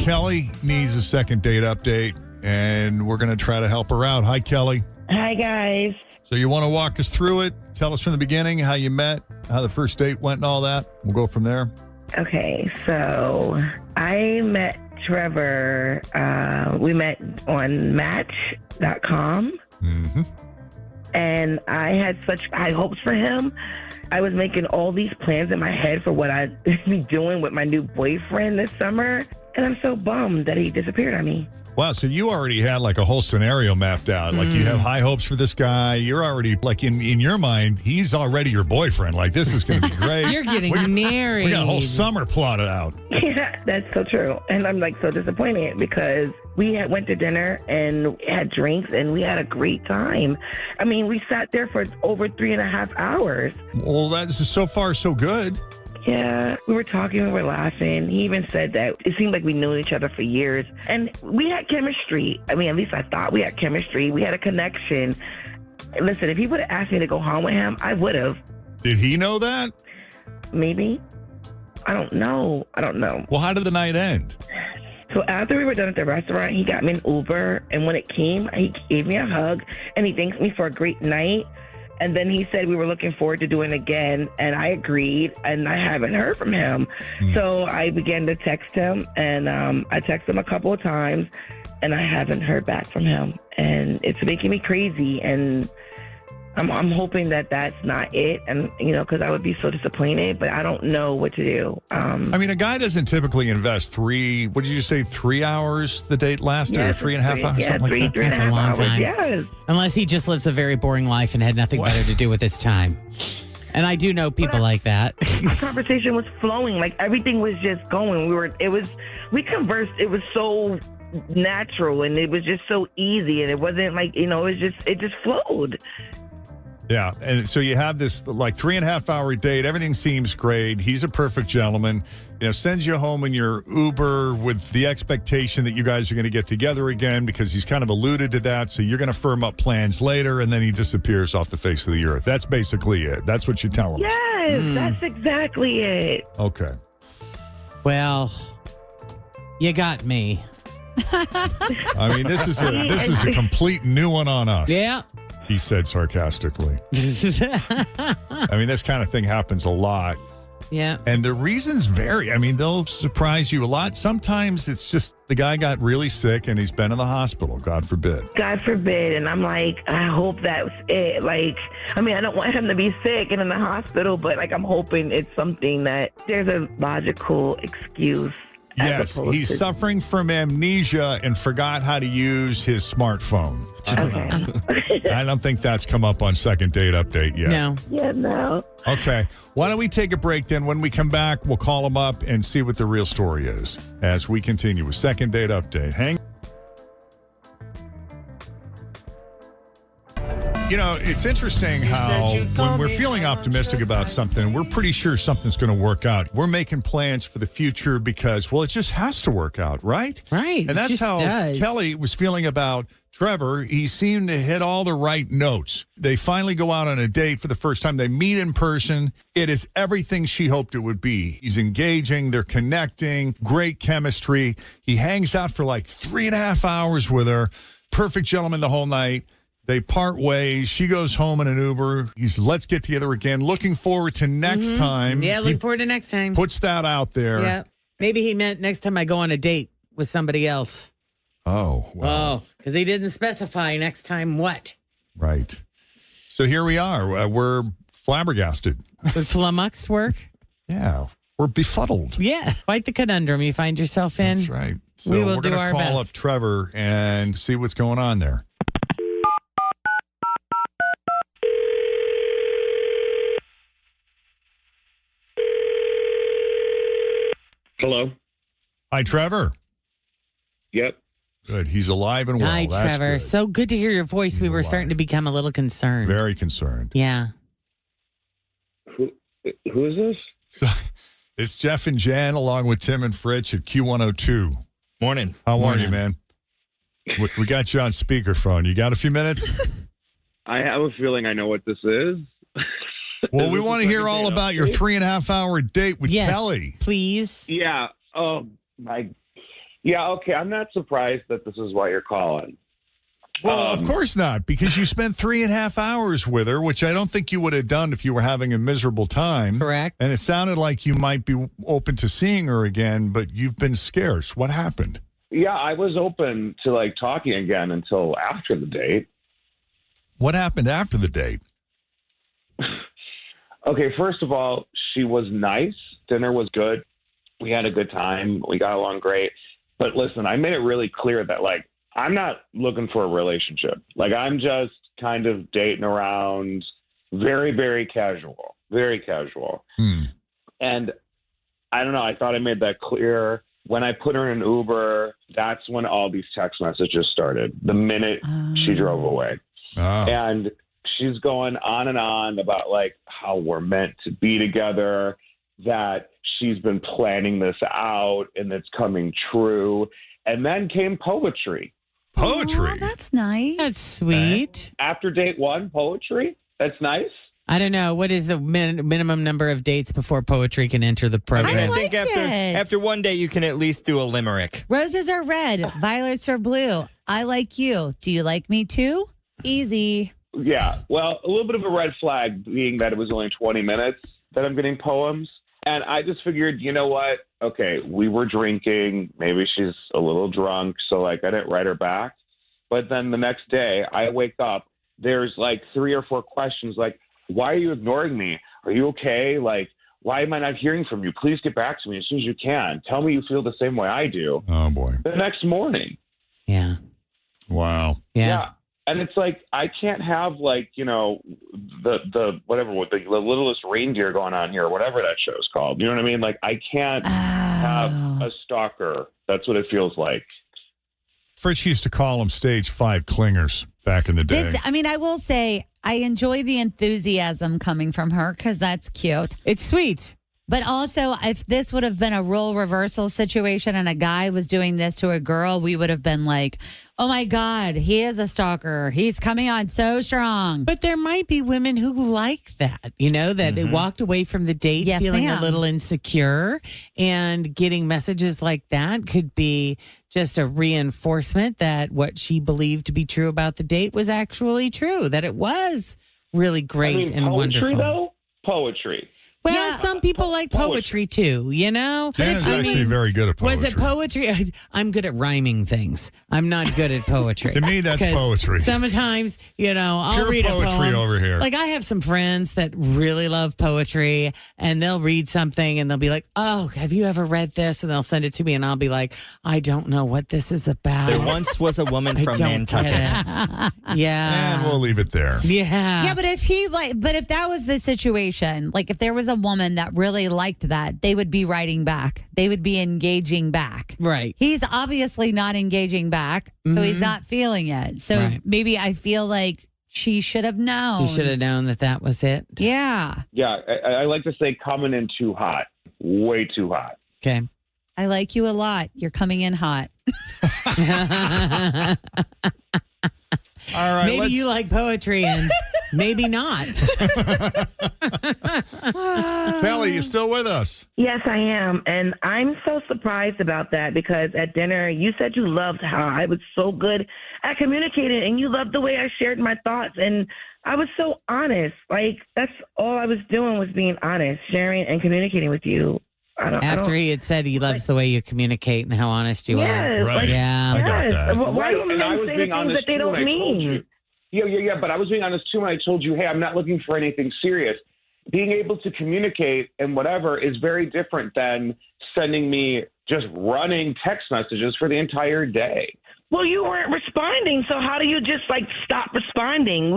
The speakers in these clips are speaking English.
Kelly needs a second date update, and we're going to try to help her out. Hi, Kelly. Hi, guys. So you want to walk us through it? Tell us from the beginning how you met, how the first date went and all that. We'll go from there. Okay, so I met Trevor. We met on Match.com. Mm-hmm. And I had such high hopes for him. I was making all these plans in my head for what I'd be doing with my new boyfriend this summer. And I'm so bummed that he disappeared on me. Wow, so you already had like a whole scenario mapped out. Like you have high hopes for this guy. You're already like in your mind, he's already your boyfriend. Like this is going to be great. You're getting married. We got a whole summer plotted out. Yeah, that's so true. And I'm like so disappointed because we went to dinner and had drinks and we had a great time. I mean, we sat there for over 3.5 hours. Well, that's so far so good. Yeah, we were talking, we were laughing. He even said that it seemed like we knew each other for years. And we had chemistry. I mean, at least I thought we had chemistry. We had a connection. And listen, if he would have asked me to go home with him, I would have. Did he know that? Maybe. I don't know. Well, how did the night end? So after we were done at the restaurant, he got me an Uber. And when it came, he gave me a hug. And he thanked me for a great night. And then he said we were looking forward to doing it again, and I agreed, and I haven't heard from him. So I began to text him, and I texted him a couple of times, and I haven't heard back from him. And it's making me crazy, and I'm hoping that that's not it, and because I would be so disappointed, but I don't know what to do. I mean, a guy doesn't typically invest 3 hours the date lasted, or 3.5 hours, yeah, something like that? 3.5 That's a long hours, time. yes. Unless he just lives a very boring life and had nothing better to do with his time. And I do know people like that. Our conversation was flowing, like everything was just going. We conversed. It was so natural, and it was just so easy, and it wasn't like it just flowed. Yeah, and so you have this like 3.5 hour date. Everything seems great. He's a perfect gentleman. Sends you home in your Uber with the expectation that you guys are going to get together again because he's kind of alluded to that. So you're going to firm up plans later, and then he disappears off the face of the earth. That's basically it. That's what you're telling us. Yes, that's exactly it. Okay. Well, you got me. I mean, this is a complete new one on us. Yeah. He said sarcastically. I mean, this kind of thing happens a lot. Yeah. And the reasons vary. I mean, they'll surprise you a lot. Sometimes it's just the guy got really sick and he's been in the hospital, God forbid. God forbid. And I'm like, I hope that's it. Like, I mean, I don't want him to be sick and in the hospital, but like, I'm hoping it's something that there's a logical excuse. Yes, he's suffering from amnesia and forgot how to use his smartphone. Okay. I don't think that's come up on second date update yet. No. Yeah, no. Okay. Why don't we take a break then? When we come back, we'll call him up and see what the real story is as we continue with second date update. Hang. It's interesting how when we're feeling optimistic about something, we're pretty sure something's going to work out. We're making plans for the future because, well, it just has to work out, right? Right. And that's how Kelly was feeling about Trevor. He seemed to hit all the right notes. They finally go out on a date for the first time. They meet in person. It is everything she hoped it would be. He's engaging. They're connecting. Great chemistry. He hangs out for like 3.5 hours with her. Perfect gentleman the whole night. They part ways. She goes home in an Uber. He's, let's get together again. Looking forward to next time. Yeah, looking forward to next time. Puts that out there. Yeah. Maybe he meant next time I go on a date with somebody else. Oh, wow. Oh, because he didn't specify next time what. Right. So here we are. We're flabbergasted. Would flummoxed work? Yeah. We're befuddled. Yeah. Quite the conundrum you find yourself in. That's right. So we will we're do going our to call best. up Trevor and see what's going on there. Hello. Hi, Trevor. Yep. Good. He's alive and well. Hi, That's Trevor. good. So good to hear your voice. We were alive. starting to become a little concerned. Very concerned. Yeah. Who is this? So, it's Jeff and Jenn along with Tim and Fritch at Q102. Morning. How are you, man? We got you on speakerphone. You got a few minutes? I have a feeling I know what this is. Well, we want to hear all about your 3.5 hour date with Yes, Kelly. please. Yeah. Oh, my. Yeah, okay. I'm not surprised that this is why you're calling. Well, of course not, because you spent 3.5 hours with her, which I don't think you would have done if you were having a miserable time. Correct. And it sounded like you might be open to seeing her again, but you've been scarce. What happened? Yeah, I was open to like talking again until after the date. What happened after the date? Okay, first of all, she was nice. Dinner was good. We had a good time. We got along great. But listen, I made it really clear that, like, I'm not looking for a relationship. Like, I'm just kind of dating around, very, very casual. Very casual. And I don't know. I thought I made that clear. When I put her in an Uber, that's when all these text messages started, the minute she drove away. Oh. And she's going on and on about, like, how we're meant to be together, that she's been planning this out and it's coming true. And then came poetry. Poetry? Oh, that's nice. That's sweet. After date one, poetry? That's nice. I don't know. What is the minimum number of dates before poetry can enter the program? I I like think after it. one day, you can at least do a limerick. Roses are red, violets are blue. I like you. Do you like me too? Easy. Yeah. Well, a little bit of a red flag being that it was only 20 minutes that I'm getting poems. And I just figured, you know what? Okay, we were drinking. Maybe she's a little drunk. So, like, I didn't write her back. But then the next day, I wake up. There's like 3 or 4 questions like, why are you ignoring me? Are you okay? Like, why am I not hearing from you? Please get back to me as soon as you can. Tell me you feel the same way I do. Oh, boy. The next morning. Yeah. Wow. Yeah. And it's like, I can't have, like, you know, the whatever, with the littlest reindeer going on here, or whatever that show's called. You know what I mean? Like, I can't have a stalker. That's what it feels like. Fritz used to call them stage 5 clingers back in the day. I will say, I enjoy the enthusiasm coming from her because that's cute. It's sweet. But also, if this would have been a role reversal situation and a guy was doing this to a girl, we would have been like, oh my God, he is a stalker. He's coming on so strong. But there might be women who like that, you know, that they walked away from the date Yes, feeling ma'am. a little insecure, and getting messages like that could be just a reinforcement that what she believed to be true about the date was actually true, that it was really great I mean, and poetry, wonderful. though? Poetry. Well, Yeah. some people like poetry too, you know? Dana's I actually mean, very good at poetry. Was it poetry? I'm good at rhyming things. I'm not good at poetry. To me, that's 'Cause poetry. Sometimes, you know, I'll Pure read poetry a poem. over here. Like, I have some friends that really love poetry, and they'll read something and they'll be like, oh, have you ever read this? And they'll send it to me, and I'll be like, I don't know what this is about. There once was a woman I from don't Nantucket. get it. Yeah. And we'll leave it there. Yeah. Yeah, but if that was the situation, like if there was a woman that really liked that, they would be writing back. They would be engaging back. Right. He's obviously not engaging back, so he's not feeling it. So Right. maybe I feel like she should have known. You should have known that that was it. Yeah. Yeah, I like to say coming in too hot. Way too hot. Okay. I like you a lot. You're coming in hot. All right. Maybe you like poetry and maybe not. Kelly, you still with us? Yes, I am. And I'm so surprised about that because at dinner, you said you loved how I was so good at communicating and you loved the way I shared my thoughts. And I was so honest. Like, that's all I was doing was being honest, sharing and communicating with you. After he had said he loves the way you communicate and how honest you are. Right. Yeah. I got that. Why do Right, and men I was say being the things honest that they too when don't I told mean? you. Yeah, but I was being honest too when I told you, hey, I'm not looking for anything serious. Being able to communicate and whatever is very different than sending me just running text messages for the entire day. Well, you weren't responding, so how do you just stop responding?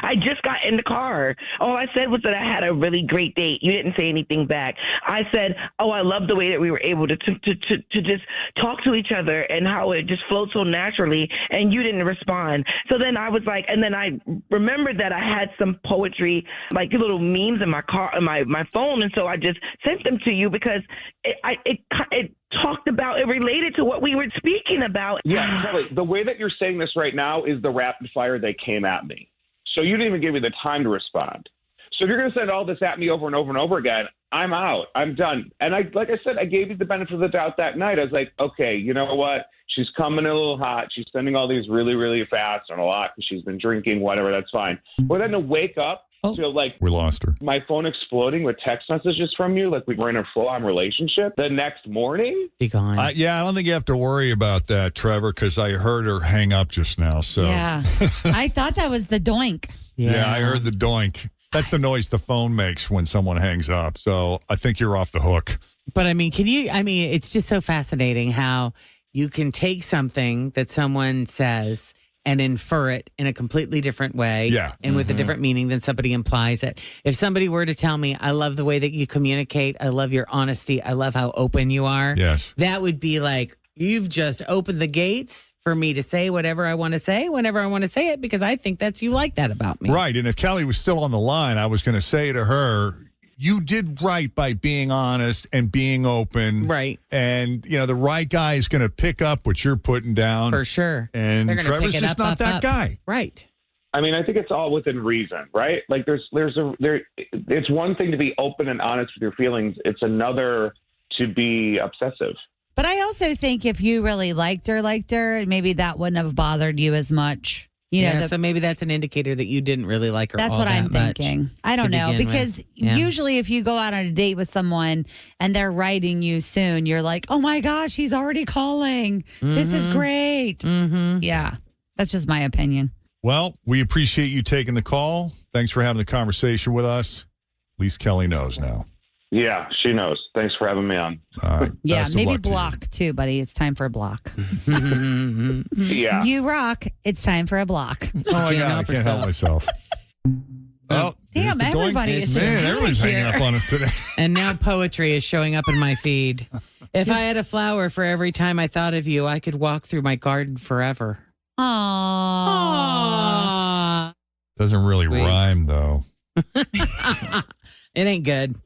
I just got in the car. All I said was that I had a really great date. You didn't say anything back. I said, "Oh, I love the way that we were able to just talk to each other and how it just flowed so naturally." And you didn't respond. So then I was like, and then I remembered that I had some poetry, like little memes in my car, in my phone, and so I just sent them to you because it talked about it related to what we were speaking about. Yeah, Kelly, the way that you're saying this right now is the rapid fire they came at me. So you didn't even give me the time to respond. So if you're going to send all this at me over and over and over again, I'm out. I'm done. And like I said, I gave you the benefit of the doubt that night. I was like, okay, you know what? She's coming a little hot. She's sending all these really, really fast and a lot because she's been drinking, whatever. That's fine. But then to wake up to like We lost her. my phone exploding with text messages from you, like we were in a full-on relationship the next morning. Be gone. I don't think you have to worry about that, Trevor, because I heard her hang up just now. So Yeah. I thought that was the doink. yeah, I heard the doink. That's the noise the phone makes when someone hangs up. So I think you're off the hook. But I mean, it's just so fascinating how you can take something that someone says and infer it in a completely different way. Yeah. And with a different meaning than somebody implies it. If somebody were to tell me, I love the way that you communicate, I love your honesty, I love how open you are. Yes. That would be like, you've just opened the gates for me to say whatever I want to say, whenever I want to say it, because I think that's you like that about me. Right. And if Kelly was still on the line, I was going to say to her, you did right by being honest and being open. Right. And, the right guy is going to pick up what you're putting down. For sure. And They're gonna Trevor's pick it just up, not up, that up. guy. Right. I mean, I think it's all within reason, right? Like it's one thing to be open and honest with your feelings. It's another to be obsessive. But I also think if you really liked her, maybe that wouldn't have bothered you as much. So maybe that's an indicator that you didn't really like her. That's all what that I'm much thinking. I don't to know, begin because with. Yeah. usually if you go out on a date with someone and they're writing you soon, you're like, oh my gosh, he's already calling. This is great. Mm-hmm. Yeah, that's just my opinion. Well, we appreciate you taking the call. Thanks for having the conversation with us. At least Kelly knows now. Yeah, she knows. Thanks for having me on. All right. Yeah, Best of maybe luck to you. block too, buddy. It's time for a block. Yeah. You rock. It's time for a block. Oh, my God. I can't help myself. Well, Damn, here's the everybody doink. is just Man, outta everyone's hanging here. up on us today. And now poetry is showing up in my feed. If I had a flower for every time I thought of you, I could walk through my garden forever. Aww. Aww. Doesn't really Sweet. rhyme, though. It ain't good.